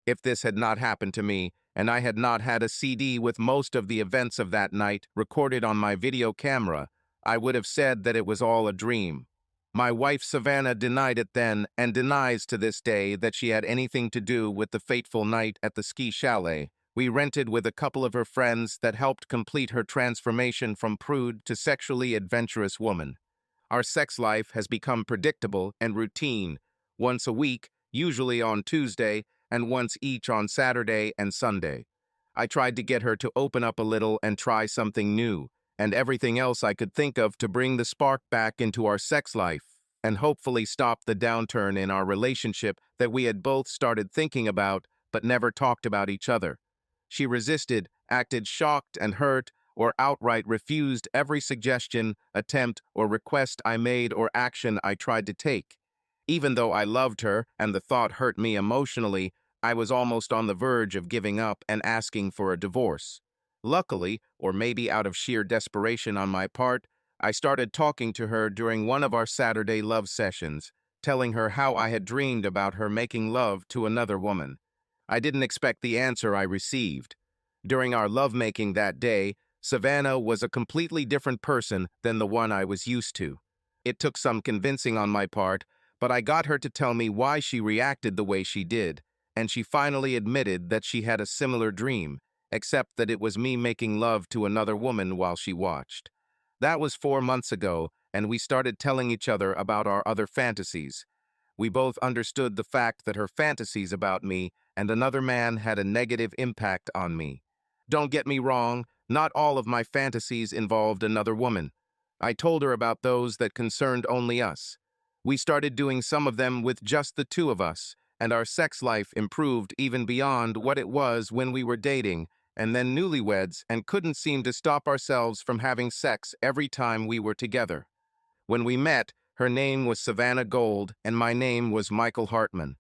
If this had not happened to me, and I had not had a CD with most of the events of that night recorded on my video camera, I would have said that it was all a dream. My wife Savannah denied it then and denies to this day that she had anything to do with the fateful night at the ski chalet we rented with a couple of her friends that helped complete her transformation from prude to sexually adventurous woman. Our sex life has become predictable and routine, once a week, usually on Tuesday, and once each on Saturday and Sunday. I tried to get her to open up a little and try something new, and everything else I could think of to bring the spark back into our sex life, and hopefully stop the downturn in our relationship that we had both started thinking about but never talked about each other. She resisted, acted shocked and hurt, or outright refused every suggestion, attempt, or request I made or action I tried to take. Even though I loved her and the thought hurt me emotionally, I was almost on the verge of giving up and asking for a divorce. Luckily, or maybe out of sheer desperation on my part, I started talking to her during one of our Saturday love sessions, telling her how I had dreamed about her making love to another woman. I didn't expect the answer I received. During our lovemaking that day, Savannah was a completely different person than the one I was used to. It took some convincing on my part, but I got her to tell me why she reacted the way she did, and she finally admitted that she had a similar dream, except that it was me making love to another woman while she watched. That was 4 months ago, and we started telling each other about our other fantasies. We both understood the fact that her fantasies about me and another man had a negative impact on me. Don't get me wrong, not all of my fantasies involved another woman. I told her about those that concerned only us. We started doing some of them with just the two of us, and our sex life improved even beyond what it was when we were dating, and then newlyweds, and couldn't seem to stop ourselves from having sex every time we were together. When we met, her name was Savannah Gold, and my name was Michael Hartman.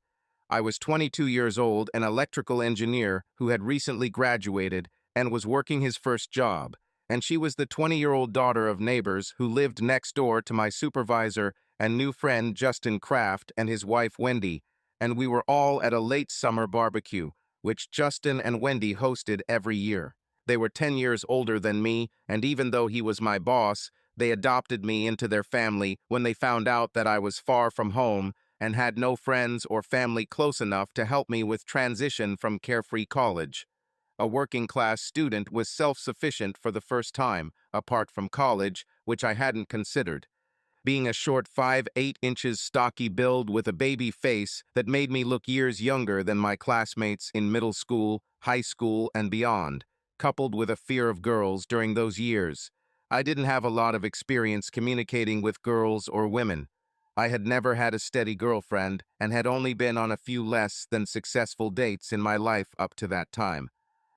I was 22 years old, an electrical engineer who had recently graduated and was working his first job, and she was the 20-year-old daughter of neighbors who lived next door to my supervisor and new friend Justin Kraft and his wife Wendy, and we were all at a late summer barbecue, which Justin and Wendy hosted every year. They were 10 years older than me, and even though he was my boss, they adopted me into their family when they found out that I was far from home and had no friends or family close enough to help me with transition from carefree college. A working-class student was self-sufficient for the first time, apart from college, which I hadn't considered. Being a short 5'8" stocky build with a baby face that made me look years younger than my classmates in middle school, high school, and beyond, coupled with a fear of girls during those years. I didn't have a lot of experience communicating with girls or women. I had never had a steady girlfriend and had only been on a few less than successful dates in my life up to that time.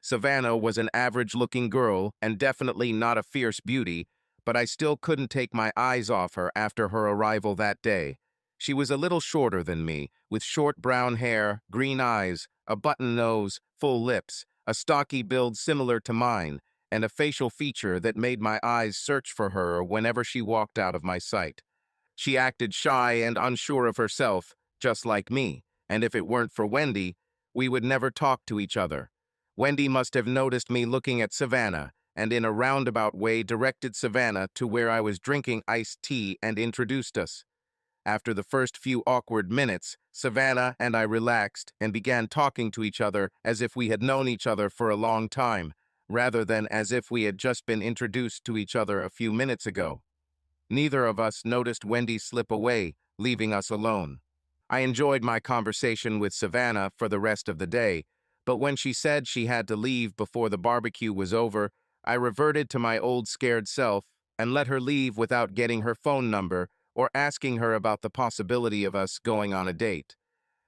Savannah was an average-looking girl and definitely not a fierce beauty, but I still couldn't take my eyes off her after her arrival that day. She was a little shorter than me, with short brown hair, green eyes, a button nose, full lips, a stocky build similar to mine, and a facial feature that made my eyes search for her whenever she walked out of my sight. She acted shy and unsure of herself, just like me, and if it weren't for Wendy, we would never talk to each other. Wendy must have noticed me looking at Savannah, and in a roundabout way directed Savannah to where I was drinking iced tea and introduced us. After the first few awkward minutes, Savannah and I relaxed and began talking to each other as if we had known each other for a long time, rather than as if we had just been introduced to each other a few minutes ago. Neither of us noticed Wendy slip away, leaving us alone. I enjoyed my conversation with Savannah for the rest of the day, but when she said she had to leave before the barbecue was over, I reverted to my old scared self and let her leave without getting her phone number or asking her about the possibility of us going on a date.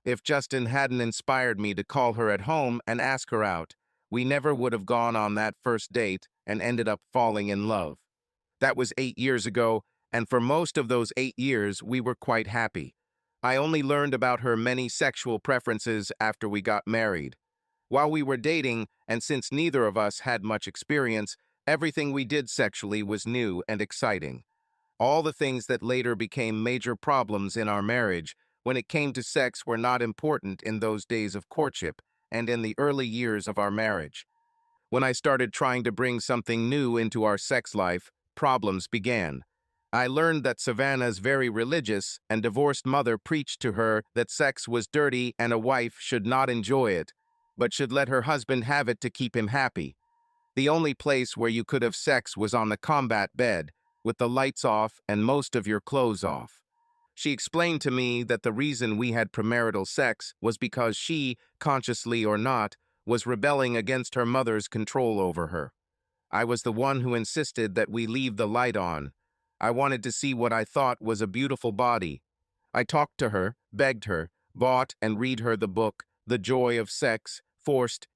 If Justin hadn't inspired me to call her at home and ask her out, we never would have gone on that first date and ended up falling in love. That was 8 years ago, and for most of those 8 years, we were quite happy. I only learned about her many sexual preferences after we got married. While we were dating, and since neither of us had much experience, everything we did sexually was new and exciting. All the things that later became major problems in our marriage when it came to sex were not important in those days of courtship, and in the early years of our marriage. When I started trying to bring something new into our sex life, problems began. I learned that Savannah's very religious and divorced mother preached to her that sex was dirty and a wife should not enjoy it, but should let her husband have it to keep him happy. The only place where you could have sex was on the combat bed, with the lights off and most of your clothes off. She explained to me that the reason we had premarital sex was because she, consciously or not, was rebelling against her mother's control over her. I was the one who insisted that we leave the light on. I wanted to see what I thought was a beautiful body. I talked to her, begged her, bought and read her the book, The Joy of Sex, forced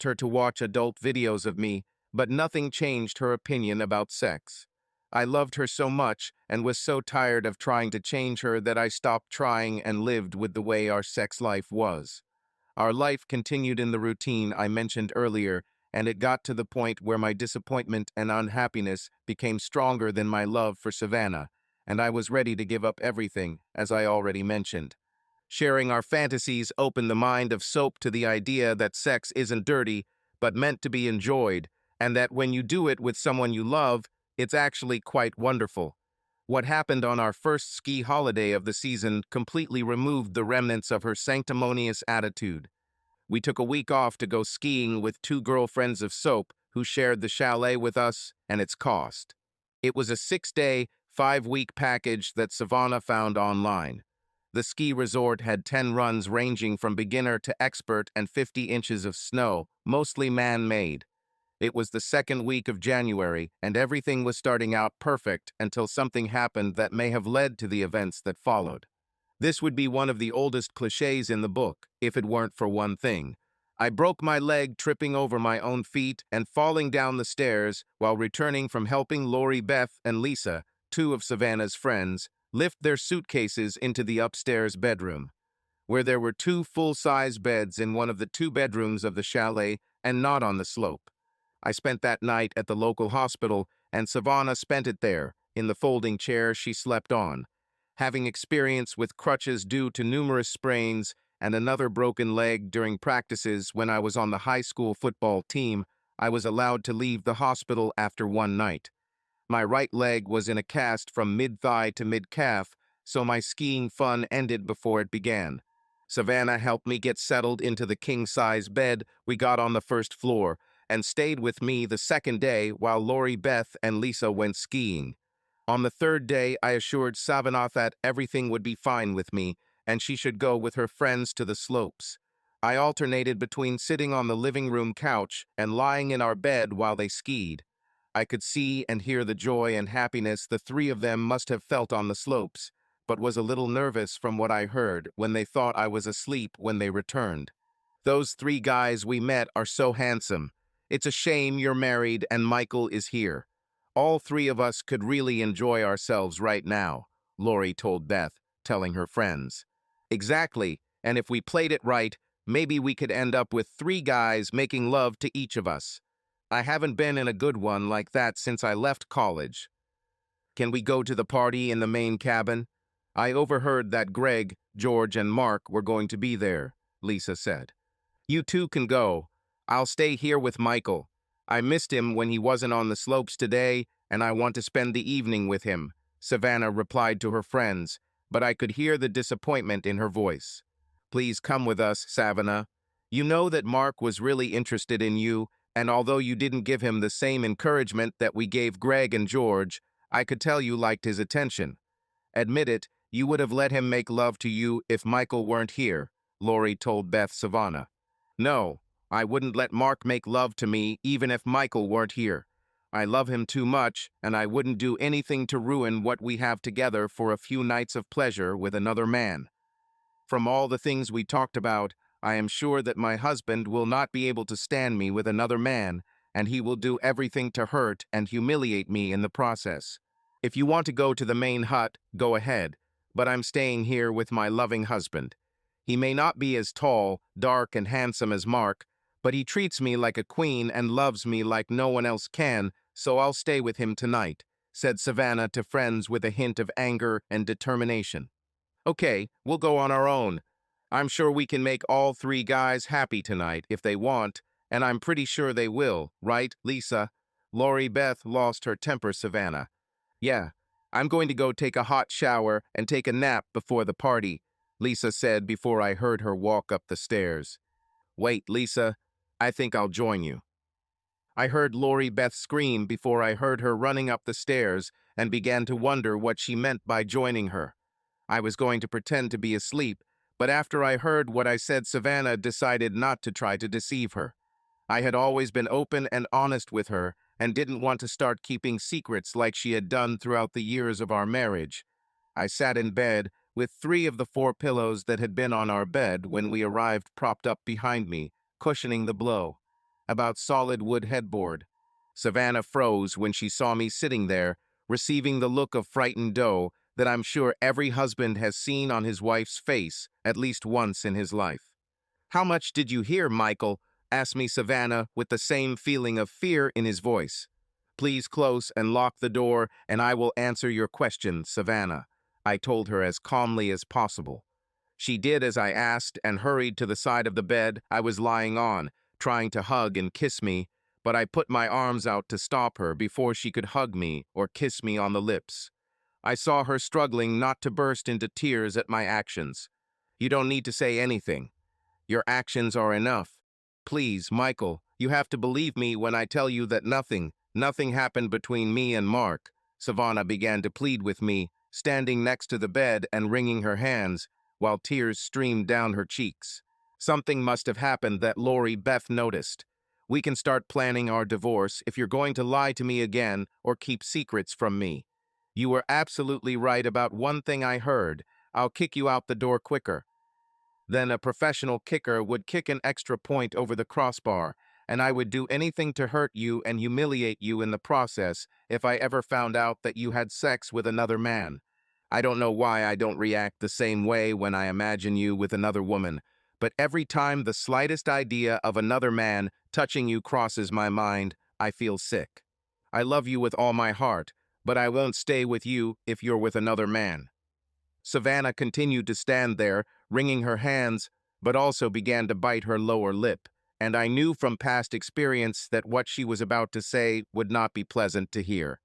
her to watch adult videos of me, but nothing changed her opinion about sex. I loved her so much and was so tired of trying to change her that I stopped trying and lived with the way our sex life was. Our life continued in the routine I mentioned earlier, and it got to the point where my disappointment and unhappiness became stronger than my love for Savannah, and I was ready to give up everything, as I already mentioned. Sharing our fantasies opened the mind of Soap to the idea that sex isn't dirty, but meant to be enjoyed, and that when you do it with someone you love, it's actually quite wonderful. What happened on our first ski holiday of the season completely removed the remnants of her sanctimonious attitude. We took a week off to go skiing with two girlfriends of Soap who shared the chalet with us and its cost. It was a 6-day, 5-week package that Savannah found online. The ski resort had 10 runs ranging from beginner to expert and 50 inches of snow, mostly man-made. It was the second week of January, and everything was starting out perfect until something happened that may have led to the events that followed. This would be one of the oldest cliches in the book, if it weren't for one thing. I broke my leg tripping over my own feet and falling down the stairs while returning from helping Lori Beth and Lisa, two of Savannah's friends, lift their suitcases into the upstairs bedroom, where there were two full-size beds in one of the two bedrooms of the chalet and not on the slope. I spent that night at the local hospital, and Savannah spent it there, in the folding chair she slept on. Having experience with crutches due to numerous sprains and another broken leg during practices when I was on the high school football team, I was allowed to leave the hospital after one night. My right leg was in a cast from mid-thigh to mid-calf, so my skiing fun ended before it began. Savannah helped me get settled into the king-size bed we got on the first floor and stayed with me the second day while Lori Beth and Lisa went skiing. On the third day, I assured Savannah that everything would be fine with me, and she should go with her friends to the slopes. I alternated between sitting on the living room couch and lying in our bed while they skied. I could see and hear the joy and happiness the three of them must have felt on the slopes, but was a little nervous from what I heard when they thought I was asleep when they returned. Those three guys we met are so handsome. It's a shame you're married and Michael is here. All three of us could really enjoy ourselves right now, Lori told Beth, telling her friends. Exactly, and if we played it right, maybe we could end up with three guys making love to each of us. I haven't been in a good one like that since I left college. Can we go to the party in the main cabin? I overheard that Greg, George, and Mark were going to be there, Lisa said. You two can go. I'll stay here with Michael. I missed him when he wasn't on the slopes today, and I want to spend the evening with him, Savannah replied to her friends, but I could hear the disappointment in her voice. Please come with us, Savannah. You know that Mark was really interested in you, and although you didn't give him the same encouragement that we gave Greg and George, I could tell you liked his attention. Admit it, you would have let him make love to you if Michael weren't here, Lori told Beth Savannah. No, I wouldn't let Mark make love to me even if Michael weren't here. I love him too much, and I wouldn't do anything to ruin what we have together for a few nights of pleasure with another man. From all the things we talked about, I am sure that my husband will not be able to stand me with another man, and he will do everything to hurt and humiliate me in the process. If you want to go to the main hut, go ahead, but I'm staying here with my loving husband. He may not be as tall, dark, and handsome as Mark, but he treats me like a queen and loves me like no one else can, so I'll stay with him tonight, said Savannah to friends with a hint of anger and determination. Okay, we'll go on our own. I'm sure we can make all three guys happy tonight if they want, and I'm pretty sure they will, right, Lisa? Lori Beth lost her temper, Savannah. Yeah, I'm going to go take a hot shower and take a nap before the party, Lisa said before I heard her walk up the stairs. Wait, Lisa, I think I'll join you. I heard Lori Beth scream before I heard her running up the stairs and began to wonder what she meant by joining her. I was going to pretend to be asleep, but after I heard what I said, Savannah decided not to try to deceive her. I had always been open and honest with her and didn't want to start keeping secrets like she had done throughout the years of our marriage. I sat in bed with 3 of the 4 pillows that had been on our bed when we arrived propped up behind me, cushioning the blow. About solid wood headboard. Savannah froze when she saw me sitting there, receiving the look of frightened doe that I'm sure every husband has seen on his wife's face at least once in his life. "How much did you hear, Michael?" asked me Savannah with the same feeling of fear in his voice. "Please close and lock the door, and I will answer your question, Savannah," I told her as calmly as possible. She did as I asked and hurried to the side of the bed I was lying on, trying to hug and kiss me, but I put my arms out to stop her before she could hug me or kiss me on the lips. I saw her struggling not to burst into tears at my actions. "You don't need to say anything. Your actions are enough. Please, Michael, you have to believe me when I tell you that nothing happened between me and Mark." Savannah began to plead with me, standing next to the bed and wringing her hands, while tears streamed down her cheeks. "Something must have happened that Lori Beth noticed. We can start planning our divorce if you're going to lie to me again or keep secrets from me. You were absolutely right about one thing I heard. I'll kick you out the door quicker. Then a professional kicker would kick an extra point over the crossbar, and I would do anything to hurt you and humiliate you in the process if I ever found out that you had sex with another man. I don't know why I don't react the same way when I imagine you with another woman, but every time the slightest idea of another man touching you crosses my mind, I feel sick. I love you with all my heart, but I won't stay with you if you're with another man." Savannah continued to stand there, wringing her hands, but also began to bite her lower lip, and I knew from past experience that what she was about to say would not be pleasant to hear.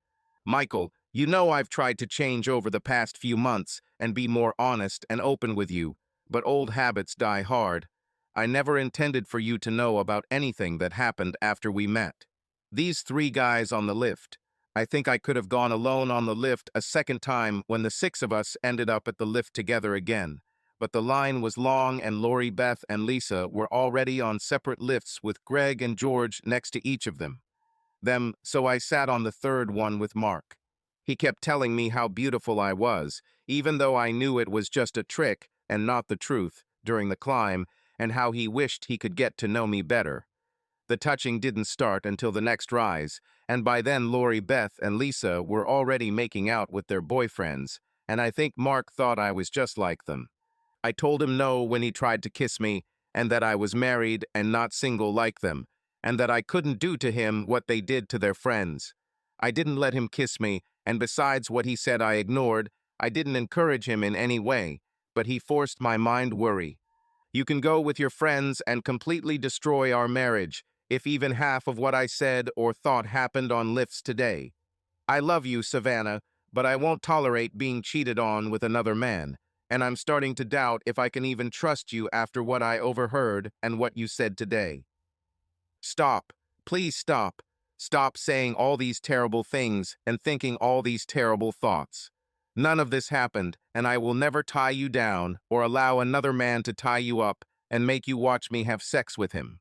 "Michael, you know I've tried to change over the past few months and be more honest and open with you, but old habits die hard. I never intended for you to know about anything that happened after we met. These 3 guys on the lift. I think I could have gone alone on the lift a second time when the 6 of us ended up at the lift together again. But the line was long and Lori Beth and Lisa were already on separate lifts with Greg and George next to each of them, so I sat on the third one with Mark. He kept telling me how beautiful I was, even though I knew it was just a trick and not the truth, during the climb, and how he wished he could get to know me better. The touching didn't start until the next rise, and by then Lori Beth and Lisa were already making out with their boyfriends, and I think Mark thought I was just like them. I told him no when he tried to kiss me, and that I was married and not single like them, and that I couldn't do to him what they did to their friends. I didn't let him kiss me, and besides what he said I ignored, I didn't encourage him in any way, but he forced my mind worry. "You can go with your friends and completely destroy our marriage, if even half of what I said or thought happened on lifts today. I love you, Savannah, but I won't tolerate being cheated on with another man, and I'm starting to doubt if I can even trust you after what I overheard and what you said today. Stop. Please stop. Stop saying all these terrible things and thinking all these terrible thoughts. None of this happened, and I will never tie you down or allow another man to tie you up and make you watch me have sex with him."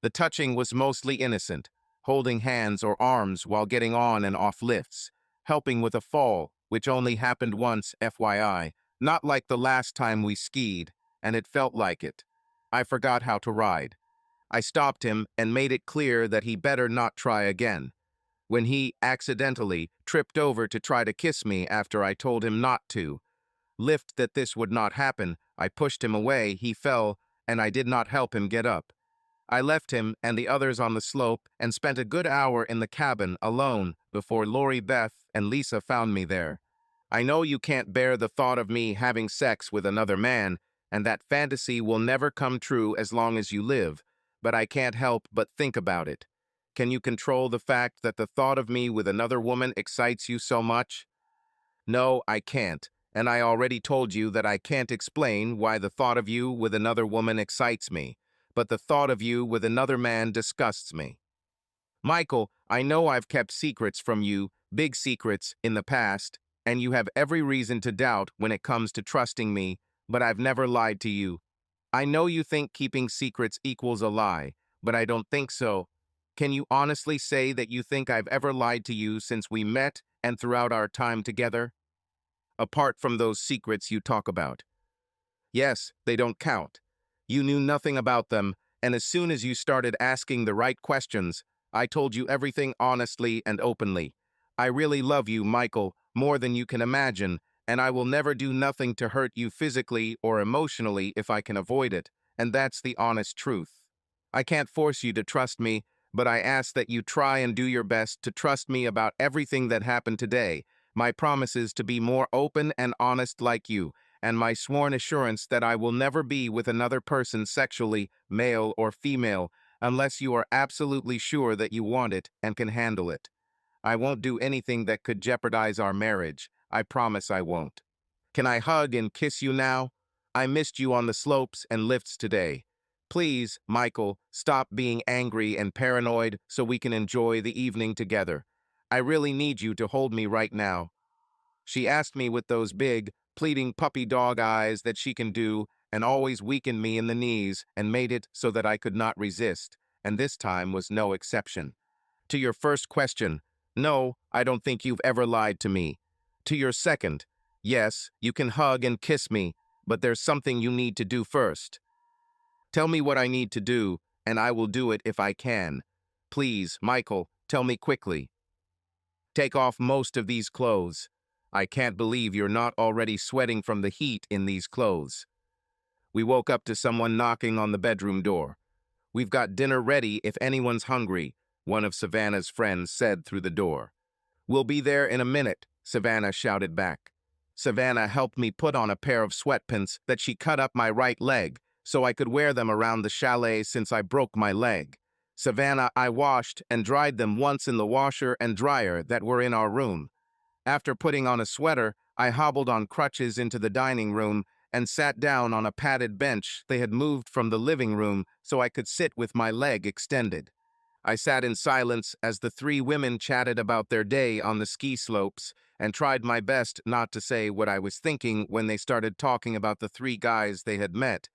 The touching was mostly innocent, holding hands or arms while getting on and off lifts, helping with a fall, which only happened once, FYI, not like the last time we skied, and it felt like it. I forgot how to ride. I stopped him and made it clear that he better not try again. When he accidentally tripped over to try to kiss me after I told him not to, lift that this would not happen, I pushed him away, he fell, and I did not help him get up. I left him and the others on the slope and spent a good hour in the cabin alone before Lori Beth and Lisa found me there. "I know you can't bear the thought of me having sex with another man, and that fantasy will never come true as long as you live, but I can't help but think about it. Can you control the fact that the thought of me with another woman excites you so much? No, I can't, and I already told you that I can't explain why the thought of you with another woman excites me, but the thought of you with another man disgusts me. Michael, I know I've kept secrets from you, big secrets, in the past, and you have every reason to doubt when it comes to trusting me, but I've never lied to you. I know you think keeping secrets equals a lie, but I don't think so. Can you honestly say that you think I've ever lied to you since we met and throughout our time together? Apart from those secrets you talk about. Yes, they don't count. You knew nothing about them, and as soon as you started asking the right questions, I told you everything honestly and openly. I really love you, Michael, more than you can imagine, and I will never do nothing to hurt you physically or emotionally if I can avoid it, and that's the honest truth. I can't force you to trust me, but I ask that you try and do your best to trust me about everything that happened today. My promise is to be more open and honest like you, and my sworn assurance that I will never be with another person sexually, male or female, unless you are absolutely sure that you want it and can handle it. I won't do anything that could jeopardize our marriage. I promise I won't. Can I hug and kiss you now? I missed you on the slopes and lifts today. Please, Michael, stop being angry and paranoid so we can enjoy the evening together. I really need you to hold me right now. She asked me with those big, pleading puppy dog eyes that she can do, and always weakened me in the knees and made it so that I could not resist, and this time was no exception. To your first question, no, I don't think you've ever lied to me. To your second, yes, you can hug and kiss me, but there's something you need to do first. Tell me what I need to do, and I will do it if I can. Please, Michael, tell me quickly. Take off most of these clothes. I can't believe you're not already sweating from the heat in these clothes. We woke up to someone knocking on the bedroom door. We've got dinner ready if anyone's hungry, one of Savannah's friends said through the door. We'll be there in a minute, Savannah shouted back. Savannah helped me put on a pair of sweatpants that she cut up my right leg so I could wear them around the chalet since I broke my leg. Savannah, I washed and dried them once in the washer and dryer that were in our room. After putting on a sweater, I hobbled on crutches into the dining room and sat down on a padded bench they had moved from the living room so I could sit with my leg extended. I sat in silence as the three women chatted about their day on the ski slopes and tried my best not to say what I was thinking when they started talking about the three guys they had met.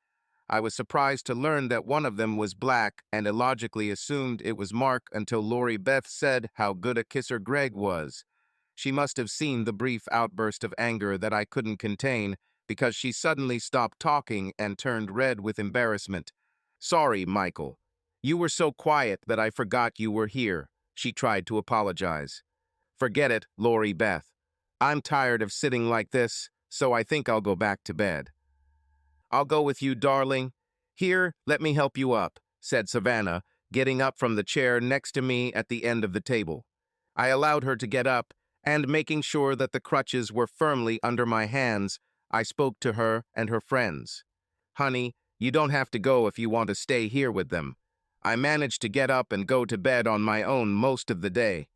I was surprised to learn that one of them was black and illogically assumed it was Mark until Lori Beth said how good a kisser Greg was. She must have seen the brief outburst of anger that I couldn't contain because she suddenly stopped talking and turned red with embarrassment. Sorry, Michael. You were so quiet that I forgot you were here. She tried to apologize. Forget it, Lori Beth. I'm tired of sitting like this, so I think I'll go back to bed. I'll go with you, darling. Here, let me help you up, said Savannah, getting up from the chair next to me at the end of the table. I allowed her to get up, and making sure that the crutches were firmly under my hands, I spoke to her and her friends. Honey, you don't have to go if you want to stay here with them. I managed to get up and go to bed on my own most of the day.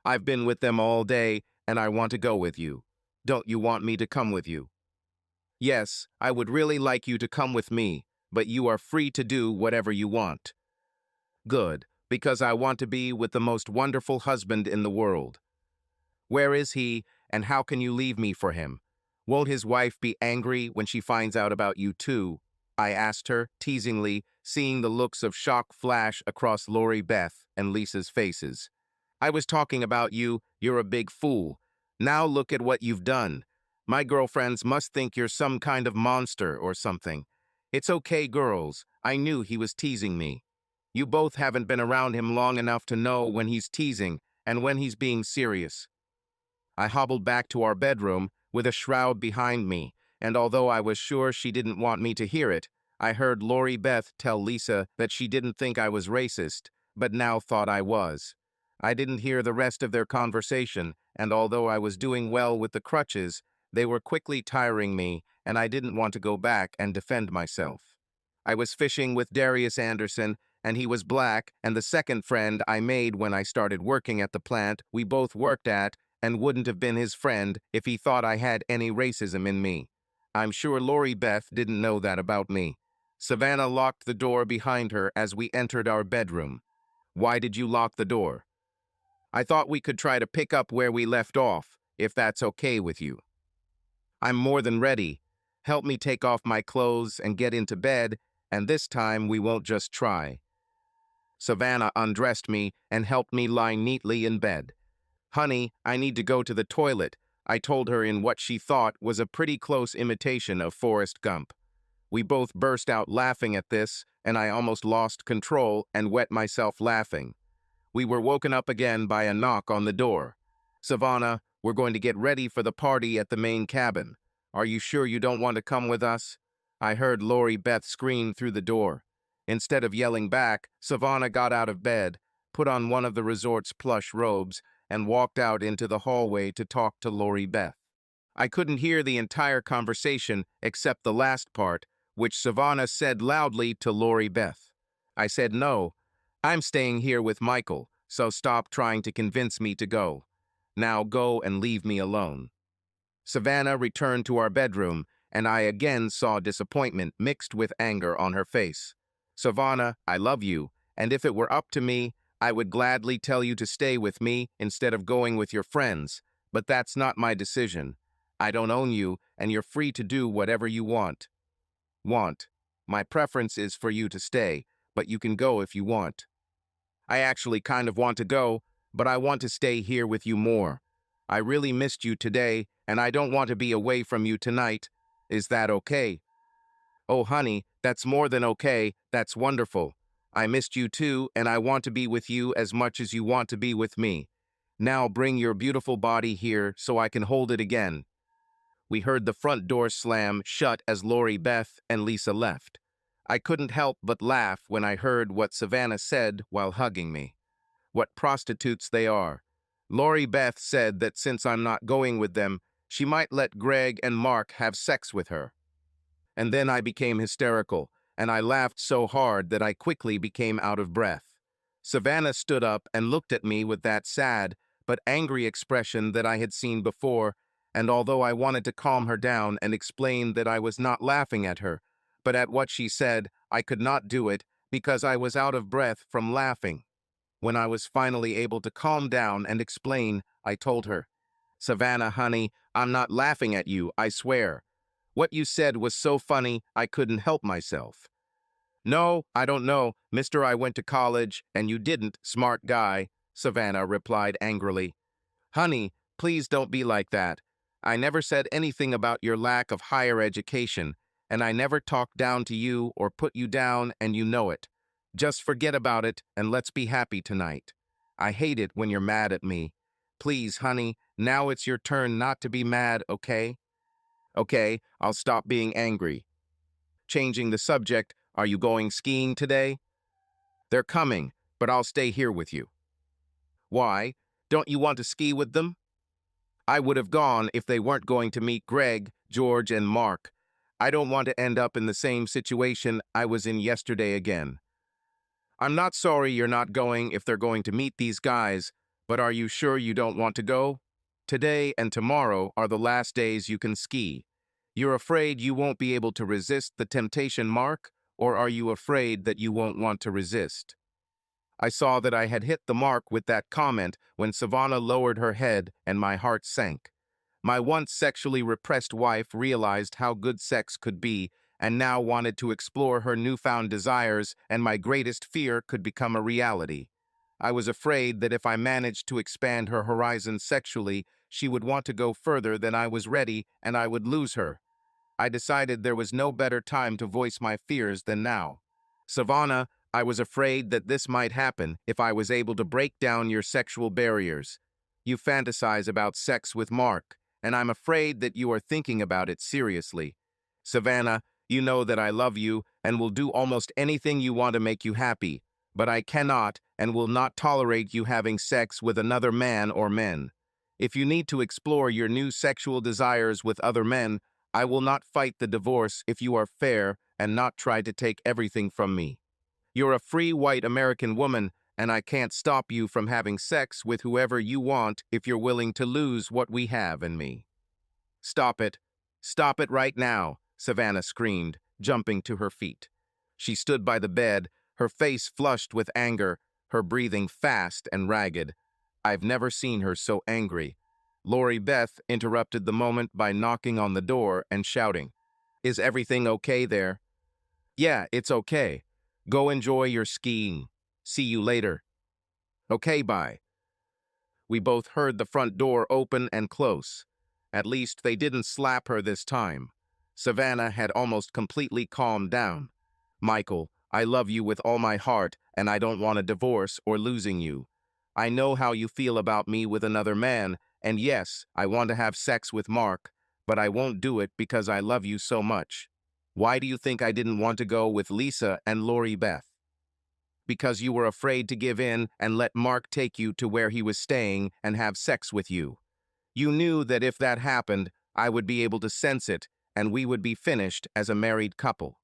I've been with them all day, and I want to go with you. Don't you want me to come with you? Yes, I would really like you to come with me, but you are free to do whatever you want. Good, because I want to be with the most wonderful husband in the world. Where is he, and how can you leave me for him? Won't his wife be angry when she finds out about you too? I asked her, teasingly, seeing the looks of shock flash across Lori Beth and Lisa's faces. I was talking about you, you're a big fool. Now look at what you've done. My girlfriends must think you're some kind of monster or something. It's okay, girls. I knew he was teasing me. You both haven't been around him long enough to know when he's teasing and when he's being serious. I hobbled back to our bedroom with a shroud behind me, and although I was sure she didn't want me to hear it, I heard Lori Beth tell Lisa that she didn't think I was racist, but now thought I was. I didn't hear the rest of their conversation, and although I was doing well with the crutches, they were quickly tiring me, and I didn't want to go back and defend myself. I was fishing with Darius Anderson, and he was black, and the second friend I made when I started working at the plant we both worked at and wouldn't have been his friend if he thought I had any racism in me. I'm sure Lori Beth didn't know that about me. Savannah locked the door behind her as we entered our bedroom. Why did you lock the door? I thought we could try to pick up where we left off, if that's okay with you. I'm more than ready. Help me take off my clothes and get into bed, and this time we won't just try. Savannah undressed me and helped me lie neatly in bed. Honey, I need to go to the toilet, I told her in what she thought was a pretty close imitation of Forrest Gump. We both burst out laughing at this, and I almost lost control and wet myself laughing. We were woken up again by a knock on the door. Savannah, we're going to get ready for the party at the main cabin. Are you sure you don't want to come with us? I heard Lori Beth scream through the door. Instead of yelling back, Savannah got out of bed, put on one of the resort's plush robes, and walked out into the hallway to talk to Lori Beth. I couldn't hear the entire conversation except the last part, which Savannah said loudly to Lori Beth. I said no. I'm staying here with Michael, so stop trying to convince me to go. Now go and leave me alone. Savannah returned to our bedroom, and I again saw disappointment mixed with anger on her face. Savannah, I love you, and if it were up to me, I would gladly tell you to stay with me instead of going with your friends, but that's not my decision. I don't own you, and you're free to do whatever you want. My preference is for you to stay, but you can go if you want. I actually kind of want to go, but I want to stay here with you more. I really missed you today, and I don't want to be away from you tonight. Is that okay? Oh, honey, that's more than okay. That's wonderful. I missed you too, and I want to be with you as much as you want to be with me. Now bring your beautiful body here so I can hold it again. We heard the front door slam shut as Lori Beth and Lisa left. I couldn't help but laugh when I heard what Savannah said while hugging me. What prostitutes they are. Lori Beth said that since I'm not going with them, she might let Greg and Mark have sex with her. And then I became hysterical, and I laughed so hard that I quickly became out of breath. Savannah stood up and looked at me with that sad but angry expression that I had seen before, and although I wanted to calm her down and explain that I was not laughing at her, but at what she said, I could not do it because I was out of breath from laughing. When I was finally able to calm down and explain, I told her, Savannah, honey, I'm not laughing at you, I swear. What you said was so funny, I couldn't help myself. No, I don't know, mister, I went to college, and you didn't, smart guy, Savannah replied angrily. Honey, please don't be like that. I never said anything about your lack of higher education, and I never talked down to you or put you down, and you know it. Just forget about it, and let's be happy tonight. I hate it when you're mad at me. Please, honey, now it's your turn not to be mad, okay? Okay, I'll stop being angry. Changing the subject, are you going skiing today? They're coming, but I'll stay here with you. Why? Don't you want to ski with them? I would have gone if they weren't going to meet Greg, George, and Mark. I don't want to end up in the same situation I was in yesterday again. I'm not sorry you're not going if they're going to meet these guys, but are you sure you don't want to go? Today and tomorrow are the last days you can ski. You're afraid you won't be able to resist the temptation, Mark, or are you afraid that you won't want to resist? I saw that I had hit the mark with that comment when Savannah lowered her head and my heart sank. My once sexually repressed wife realized how good sex could be and now wanted to explore her newfound desires, and my greatest fear could become a reality. I was afraid that if I managed to expand her horizons sexually, she would want to go further than I was ready and I would lose her. I decided there was no better time to voice my fears than now. Savannah, I was afraid that this might happen if I was able to break down your sexual barriers. You fantasize about sex with Mark, and I'm afraid that you are thinking about it seriously. Savannah, you know that I love you and will do almost anything you want to make you happy, but I cannot and will not tolerate you having sex with another man or men. If you need to explore your new sexual desires with other men, I will not fight the divorce if you are fair and not try to take everything from me. You're a free white American woman, and I can't stop you from having sex with whoever you want if you're willing to lose what we have in me. Stop it. Stop it right now, Savannah screamed, jumping to her feet. She stood by the bed, her face flushed with anger, her breathing fast and ragged. I've never seen her so angry. Lori Beth interrupted the moment by knocking on the door and shouting, "Is everything okay there?" "Yeah, it's okay. Go enjoy your skiing. See you later." "Okay, bye." We both heard the front door open and close. At least they didn't slap her this time. Savannah had almost completely calmed down. "Michael, I love you with all my heart, and I don't want a divorce or losing you. I know how you feel about me with another man, and yes, I want to have sex with Mark, but I won't do it because I love you so much. Why do you think I didn't want to go with Lisa and Lori Beth? Because you were afraid to give in and let Mark take you to where he was staying and have sex with you. You knew that if that happened, I would be able to sense it, and we would be finished as a married couple."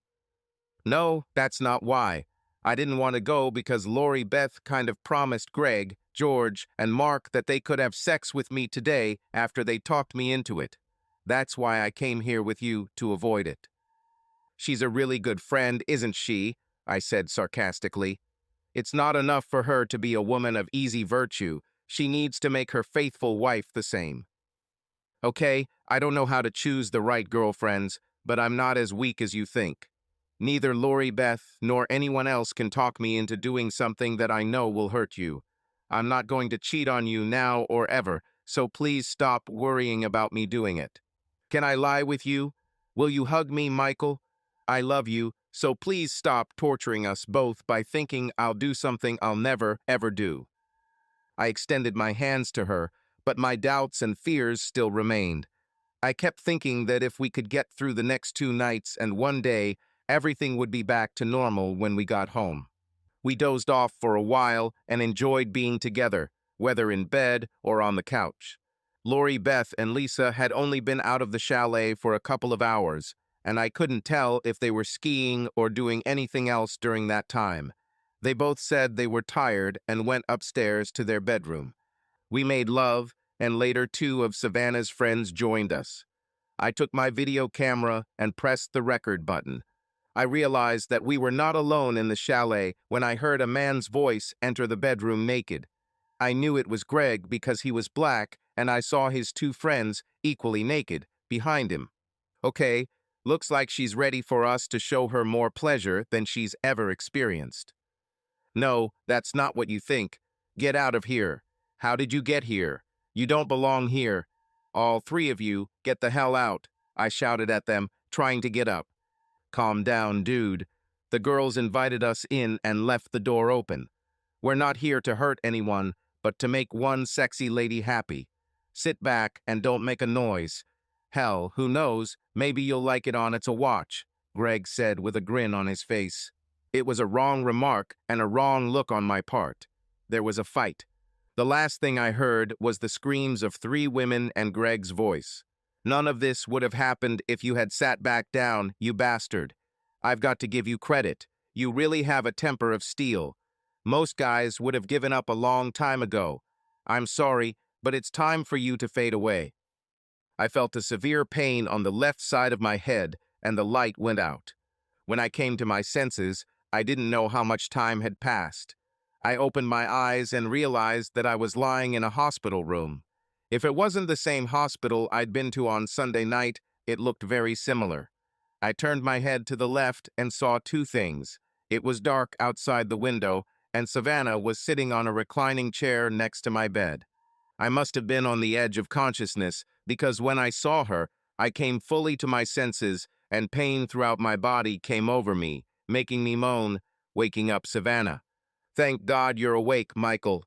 "No, that's not why. I didn't want to go because Lori Beth kind of promised Greg, George, and Mark that they could have sex with me today after they talked me into it. That's why I came here with you to avoid it." "She's a really good friend, isn't she?" I said sarcastically. "It's not enough for her to be a woman of easy virtue. She needs to make her faithful wife the same." "Okay, I don't know how to choose the right girlfriends, but I'm not as weak as you think. Neither Lori Beth nor anyone else can talk me into doing something that I know will hurt you. I'm not going to cheat on you now or ever, so please stop worrying about me doing it. Can I lie with you? Will you hug me, Michael? I love you, so please stop torturing us both by thinking I'll do something I'll never, ever do." I extended my hands to her, but my doubts and fears still remained. I kept thinking that if we could get through the next 2 nights and one day, everything would be back to normal when we got home. We dozed off for a while and enjoyed being together, whether in bed or on the couch. Lori Beth and Lisa had only been out of the chalet for a couple of hours, and I couldn't tell if they were skiing or doing anything else during that time. They both said they were tired and went upstairs to their bedroom. We made love, and later 2 of Savannah's friends joined us. I took my video camera and pressed the record button. I realized that we were not alone in the chalet when I heard a man's voice enter the bedroom naked. I knew it was Greg because he was black, and I saw his 2 friends, equally naked, behind him. "Okay, looks like she's ready for us to show her more pleasure than she's ever experienced." "No, that's not what you think. Get out of here. How did you get here? You don't belong here. All 3 of you, get the hell out," I shouted at them, trying to get up. "Calm down, dude. The girls invited us in and left the door open. We're not here to hurt anyone, but to make one sexy lady happy. Sit back and don't make a noise. Hell, who knows, maybe you'll like it on It's a Watch," Greg said with a grin on his face. It was a wrong remark and a wrong look on my part. There was a fight. The last thing I heard was the screams of 3 women and Greg's voice. "None of this would have happened if you had sat back down, you bastard. I've got to give you credit. You really have a temper of steel. Most guys would have given up a long time ago. I'm sorry, but it's time for you to fade away." I felt a severe pain on the left side of my head, and the light went out. When I came to my senses, I didn't know how much time had passed. I opened my eyes and realized that I was lying in a hospital room. If it wasn't the same hospital I'd been to on Sunday night, it looked very similar. I turned my head to the left and saw 2 things. It was dark outside the window, and Savannah was sitting on a reclining chair next to my bed. I must have been on the edge of consciousness, because when I saw her, I came fully to my senses, and pain throughout my body came over me, making me moan, waking up Savannah. "Thank God you're awake, Michael.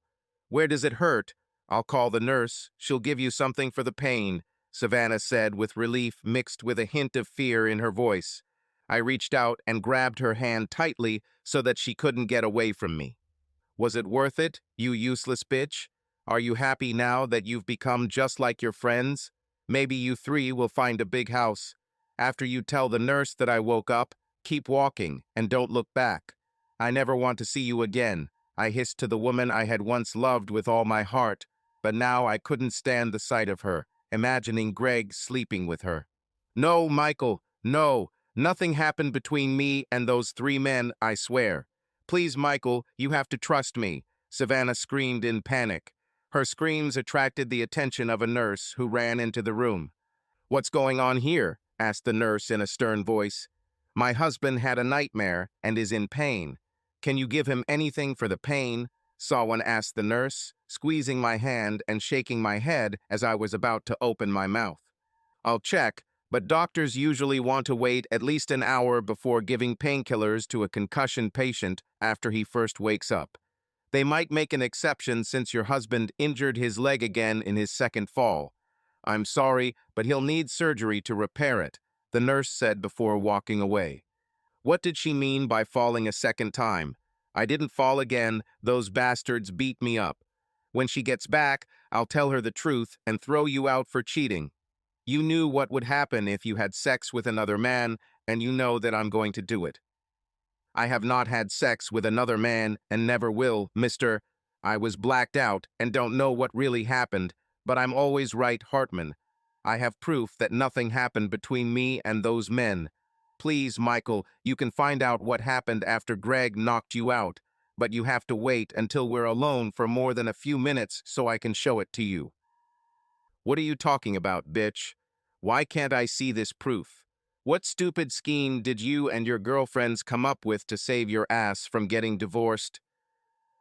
Where does it hurt? I'll call the nurse. She'll give you something for the pain," Savannah said with relief mixed with a hint of fear in her voice. I reached out and grabbed her hand tightly so that she couldn't get away from me. "Was it worth it, you useless bitch? Are you happy now that you've become just like your friends? Maybe you 3 will find a big house. After you tell the nurse that I woke up, keep walking and don't look back. I never want to see you again, I hissed to the woman I had once loved with all my heart, but now I couldn't stand the sight of her, imagining Greg sleeping with her. No, Michael, no. Nothing happened between me and those three men, I swear. Please, Michael, you have to trust me, Savannah screamed in panic. Her screams attracted the attention of a nurse who ran into the room. What's going on here? Asked the nurse in a stern voice. My husband had a nightmare and is in pain. Can you give him anything for the pain? Someone asked the nurse, squeezing my hand and shaking my head as I was about to open my mouth. I'll check, but doctors usually want to wait at least an hour before giving painkillers to a concussion patient after he first wakes up. They might make an exception since your husband injured his leg again in his second fall. I'm sorry, but he'll need surgery to repair it, the nurse said before walking away. What did she mean by falling a second time? I didn't fall again, those bastards beat me up. When she gets back, I'll tell her the truth and throw you out for cheating. You knew what would happen if you had sex with another man, and you know that I'm going to do it. I have not had sex with another man and never will, mister. I was blacked out and don't know what really happened, but I'm always right, Hartman. I have proof that nothing happened between me and those men. Please, Michael, you can find out what happened after Greg knocked you out, but you have to wait until we're alone for more than a few minutes so I can show it to you. What are you talking about, bitch? Why can't I see this proof? What stupid scheme did you and your girlfriends come up with to save your ass from getting divorced?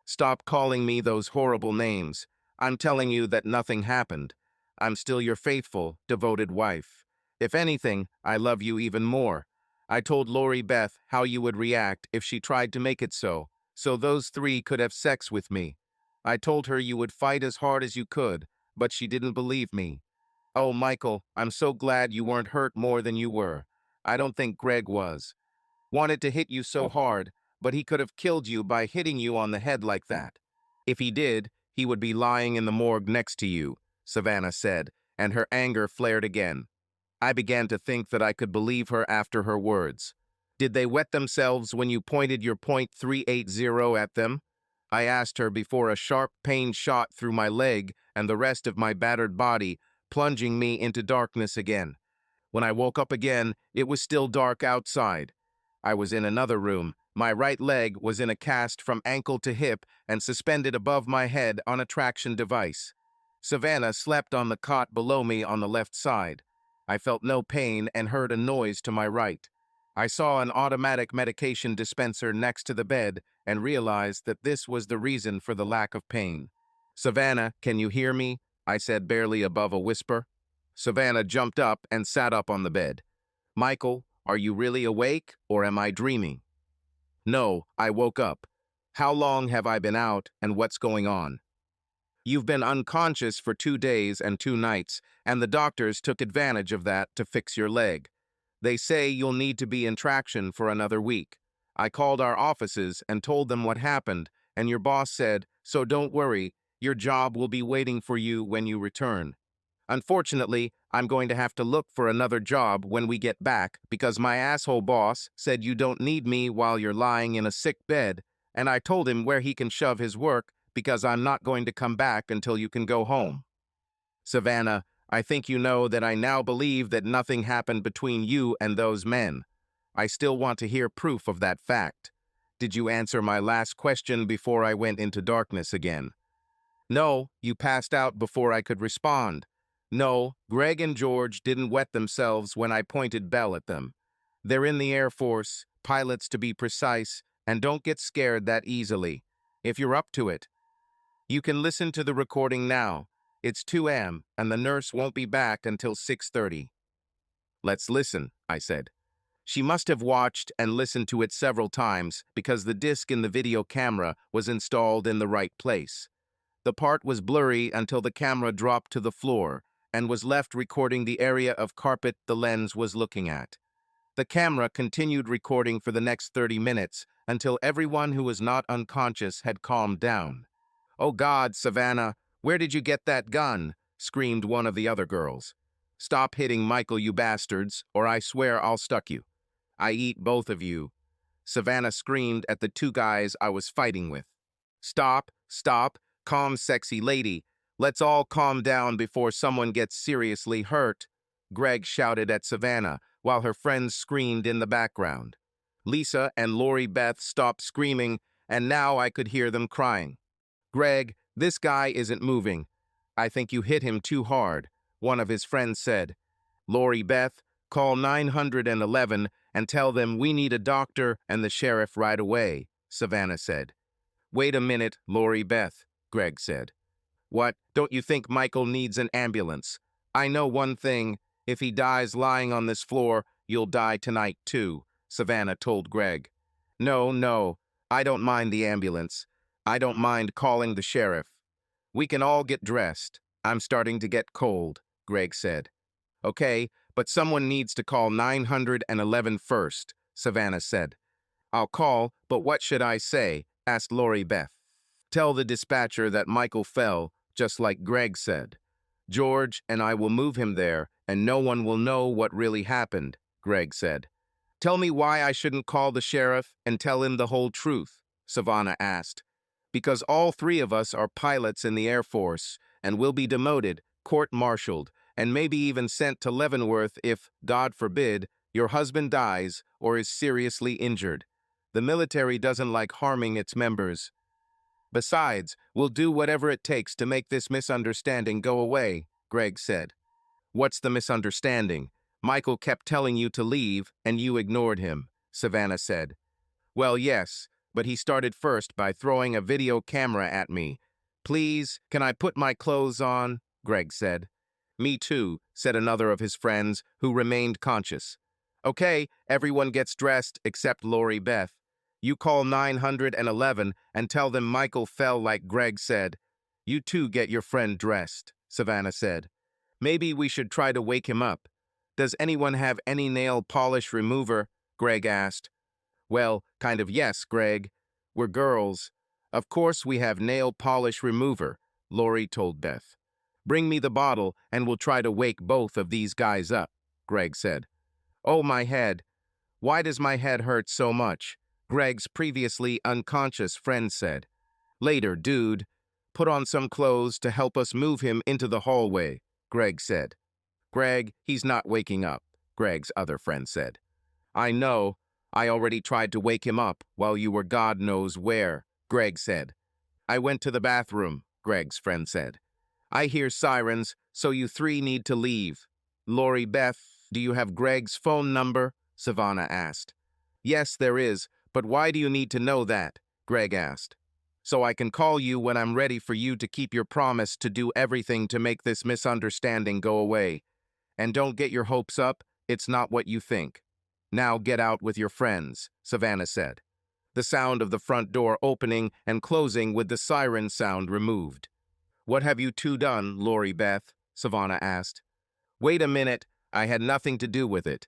Stop calling me those horrible names. I'm telling you that nothing happened. I'm still your faithful, devoted wife. If anything, I love you even more. I told Lori Beth how you would react if she tried to make it so those three could have sex with me. I told her you would fight as hard as you could, but she didn't believe me. Oh, Michael, I'm so glad you weren't hurt more than you were. I don't think Greg was. Wanted to hit you so hard, but he could have killed you by hitting you on the head like that. If he did, he would be lying in the morgue next to you, Savannah said, and her anger flared again. I began to think that I could believe her after her words. Did they wet themselves when you pointed your .380 at them? I asked her before a sharp pain shot through my leg and the rest of my battered body, plunging me into darkness again. When I woke up again, it was still dark outside. I was in another room. My right leg was in a cast from ankle to hip and suspended above my head on a traction device. Savannah slept on the cot below me on the left side. I felt no pain and heard a noise to my right. I saw an automatic medication dispenser next to the bed and realized that this was the reason for the lack of pain. Savannah, can you hear me? I said barely above a whisper. Savannah jumped up and sat up on the bed. Michael, are you really awake or am I dreaming? No, I woke up. How long have I been out and what's going on? You've been unconscious for 2 days and 2 nights, and the doctors took advantage of that to fix your leg. They say you'll need to be in traction for another week. I called our offices and told them what happened, and your boss said, so don't worry, your job will be waiting for you when you return. Unfortunately, I'm going to have to look for another job when we get back because my asshole boss said you don't need me while you're lying in a sick bed, and I told him where he can shove his work because I'm not going to come back until you can go home. Savannah, I think you know that I now believe that nothing happened between you and those men. I still want to hear proof of that fact. Did you answer my last question before I went into darkness again? No, you passed out before I could respond. No, Greg and George didn't wet themselves when I pointed Bell at them. They're in the Air Force, pilots to be precise, and don't get scared that easily. If you're up to it. You can listen to the recording now. It's 2 a.m. and the nurse won't be back until 6:30. Let's listen, I said. She must have watched and listened to it several times because the disc in the video camera was installed in the right place. The part was blurry until the camera dropped to the floor and was left recording the area of carpet the lens was looking at. The camera continued recording for the next 30 minutes until everyone who was not unconscious had calmed down. Oh God, Savannah, where did you get that gun? Screamed one of the other girls. Stop hitting Michael, you bastards, or I swear I'll stuck you. I eat both of you. Savannah screamed at the two guys I was fighting with. Stop, stop, calm, sexy lady. Let's all calm down before someone gets seriously hurt, Greg shouted at Savannah while her friends screamed in the background. Lisa and Lori Beth stopped screaming, and now I could hear them crying. Greg, this guy isn't moving. I think you hit him too hard, one of his friends said. Lori Beth, call 911 and tell them we need a doctor and the sheriff right away, Savannah said. Wait a minute, Lori Beth, Greg said. What, don't you think Michael needs an ambulance? I know one thing, if he dies lying on this floor, you'll die tonight too, Savannah told Greg. No, I don't mind the ambulance. I don't mind calling the sheriff. We can all get dressed. I'm starting to get cold, Greg said. Okay, but someone needs to call 911 first, Savannah said. I'll call, but what should I say? Asked Lori Beth. Tell the dispatcher that Michael fell, just like Greg said. George and I will move him there, and no one will know what really happened, Greg said. Tell me why I shouldn't call the sheriff and tell him the whole truth, Savannah asked. Because all three of us are pilots in the Air Force, and will be demoted, court-martialed, and maybe even sent to Leavenworth if, God forbid, your husband dies or is seriously injured. The military doesn't like harming its members. Besides, we'll do whatever it takes to make this misunderstanding go away, Greg said. What's the misunderstanding? Michael kept telling you to leave, and you ignored him, Savannah said. Well, yes, but he started first by throwing a video camera at me. Please, can I put my clothes on? Greg said. Me too, said another of his friends, who remained conscious. Okay, everyone gets dressed except Lori Beth. You call 911 and tell them Michael fell like Greg said. You too get your friend dressed, Savannah said. Maybe we should try to wake him up. Does anyone have any nail polish remover? Greg asked. Well, kind of yes, Greg. We're girls. Of course we have nail polish remover, Lori told Beth. Bring me the bottle and we'll try to wake both of these guys up, Greg said. Oh, my head. Why does my head hurt so much? Greg's previously unconscious friend said. Later, dude. Put on some clothes to help us move him into the hallway, Greg said. Greg, he's not waking up, Greg's other friend said. I know. I already tried to wake him up while you were God knows where, Greg said. I went to the bathroom, Greg's friend said. I hear sirens, so you three need to leave. Lori Beth, do you have Greg's phone number? Savannah asked. Yes, there is, but why do you need to know that? Greg asked. So I can call you when I'm ready for you to keep your promise to do everything to make this misunderstanding go away. And don't get your hopes up, it's not what you think. Now get out with your friends, Savannah said. The sound of the front door opening and closing with the siren sound removed. What have you two done, Lori Beth? Savannah asked. Wait a minute, I had nothing to do with it.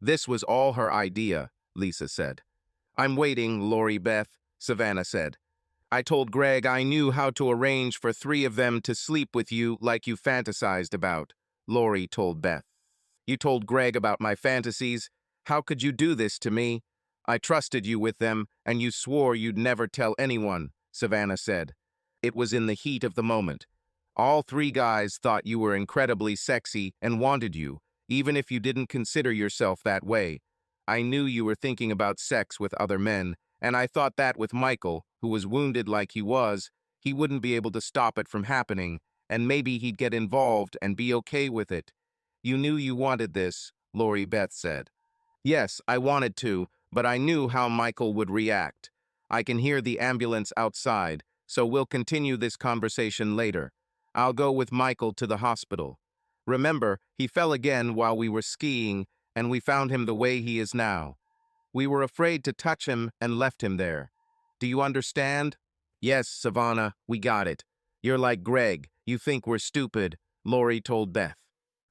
This was all her idea, Lisa said. I'm waiting, Lori Beth, Savannah said. I told Greg I knew how to arrange for three of them to sleep with you like you fantasized about, Lori told Beth. You told Greg about my fantasies. How could you do this to me? I trusted you with them, and you swore you'd never tell anyone, Savannah said. It was in the heat of the moment. All three guys thought you were incredibly sexy and wanted you, even if you didn't consider yourself that way. I knew you were thinking about sex with other men, and I thought that with Michael, who was wounded like he was, he wouldn't be able to stop it from happening, and maybe he'd get involved and be okay with it. You knew you wanted this, Lori Beth said. Yes, I wanted to, but I knew how Michael would react. I can hear the ambulance outside, so we'll continue this conversation later. I'll go with Michael to the hospital. Remember, he fell again while we were skiing, and we found him the way he is now. We were afraid to touch him and left him there. Do you understand? Yes, Savannah, we got it. You're like Greg. You think we're stupid, Lori told Beth.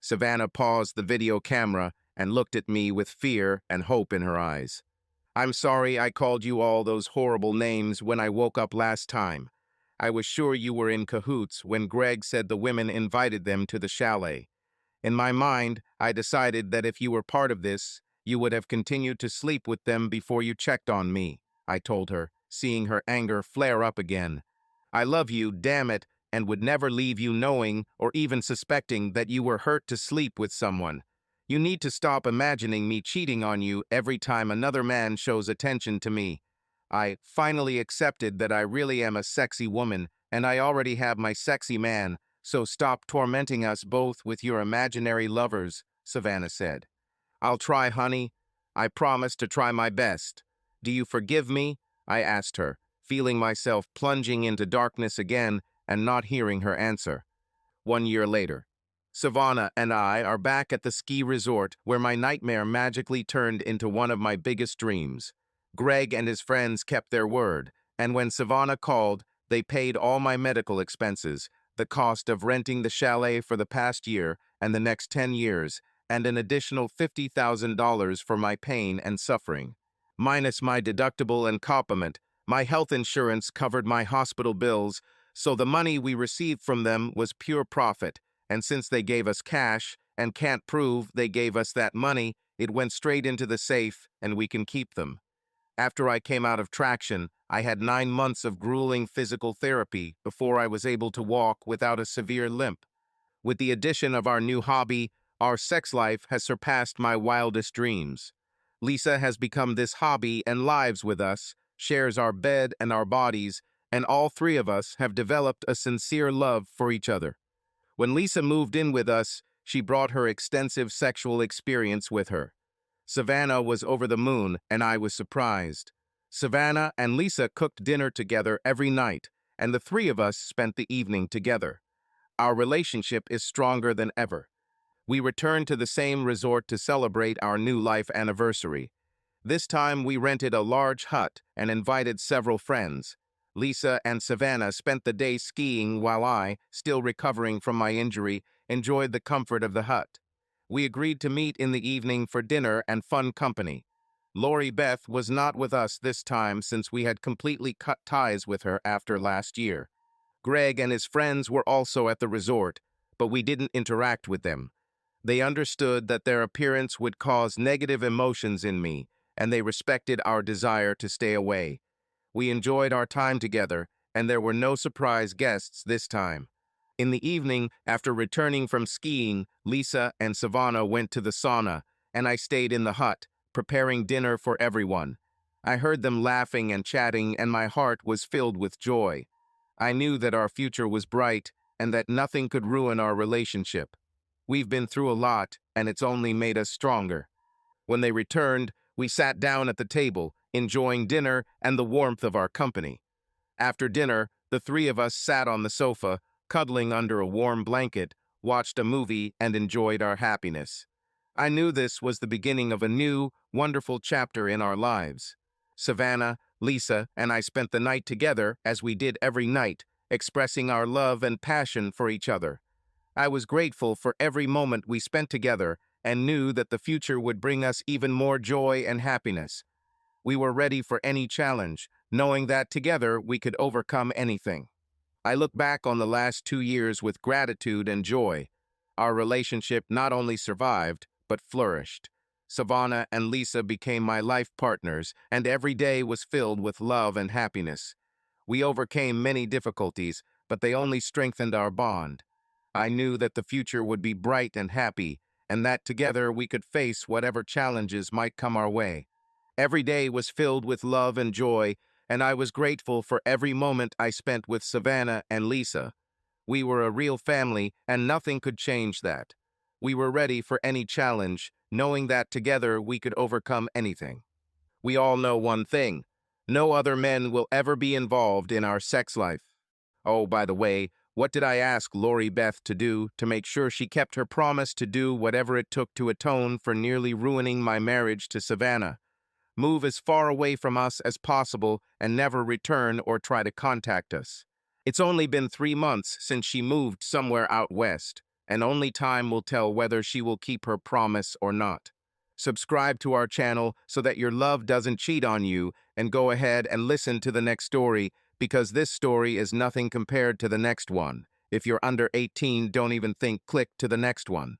Savannah paused the video camera and looked at me with fear and hope in her eyes. I'm sorry I called you all those horrible names when I woke up last time. I was sure you were in cahoots when Greg said the women invited them to the chalet. In my mind, I decided that if you were part of this, you would have continued to sleep with them before you checked on me, I told her, seeing her anger flare up again. I love you, damn it, and would never leave you knowing or even suspecting that you were hurt to sleep with someone. You need to stop imagining me cheating on you every time another man shows attention to me. I finally accepted that I really am a sexy woman, and I already have my sexy man, so stop tormenting us both with your imaginary lovers, Savannah said. I'll try, honey. I promise to try my best. Do you forgive me? I asked her, feeling myself plunging into darkness again and not hearing her answer. 1 year later, Savannah and I are back at the ski resort where my nightmare magically turned into one of my biggest dreams. Greg and his friends kept their word, and when Savannah called, they paid all my medical expenses, the cost of renting the chalet for the past year and the next 10 years, and an additional $50,000 for my pain and suffering. Minus my deductible and complement, my health insurance covered my hospital bills, so the money we received from them was pure profit, and since they gave us cash and can't prove they gave us that money, it went straight into the safe and we can keep them. After I came out of traction, I had 9 months of grueling physical therapy before I was able to walk without a severe limp. With the addition of our new hobby, our sex life has surpassed my wildest dreams. Lisa has become this hobby and lives with us, shares our bed and our bodies, and all three of us have developed a sincere love for each other. When Lisa moved in with us, she brought her extensive sexual experience with her. Savannah was over the moon, and I was surprised. Savannah and Lisa cooked dinner together every night, and the three of us spent the evening together. Our relationship is stronger than ever. We returned to the same resort to celebrate our new life anniversary. This time we rented a large hut and invited several friends. Lisa and Savannah spent the day skiing while I, still recovering from my injury, enjoyed the comfort of the hut. We agreed to meet in the evening for dinner and fun company. Lori Beth was not with us this time since we had completely cut ties with her after last year. Greg and his friends were also at the resort, but we didn't interact with them. They understood that their appearance would cause negative emotions in me, and they respected our desire to stay away. We enjoyed our time together, and there were no surprise guests this time. In the evening, after returning from skiing, Lisa and Savannah went to the sauna, and I stayed in the hut, preparing dinner for everyone. I heard them laughing and chatting, and my heart was filled with joy. I knew that our future was bright, and that nothing could ruin our relationship. We've been through a lot, and it's only made us stronger. When they returned, we sat down at the table, enjoying dinner and the warmth of our company. After dinner, the three of us sat on the sofa, cuddling under a warm blanket, watched a movie, and enjoyed our happiness. I knew this was the beginning of a new, wonderful chapter in our lives. Savannah, Lisa, and I spent the night together, as we did every night, expressing our love and passion for each other. I was grateful for every moment we spent together and knew that the future would bring us even more joy and happiness. We were ready for any challenge, knowing that together we could overcome anything. I look back on the last 2 years with gratitude and joy. Our relationship not only survived, but flourished. Savannah and Lisa became my life partners, and every day was filled with love and happiness. We overcame many difficulties, but they only strengthened our bond. I knew that the future would be bright and happy, and that together we could face whatever challenges might come our way. Every day was filled with love and joy, and I was grateful for every moment I spent with Savannah and Lisa. We were a real family, and nothing could change that. We were ready for any challenge, knowing that together we could overcome anything. We all know one thing: no other men will ever be involved in our sex life. Oh, by the way, what did I ask Lori Beth to do to make sure she kept her promise to do whatever it took to atone for nearly ruining my marriage to Savannah? Move as far away from us as possible and never return or try to contact us. It's only been 3 months since she moved somewhere out west, and only time will tell whether she will keep her promise or not. Subscribe to our channel so that your love doesn't cheat on you, and go ahead and listen to the next story, because this story is nothing compared to the next one. If you're under 18, don't even think, click to the next one.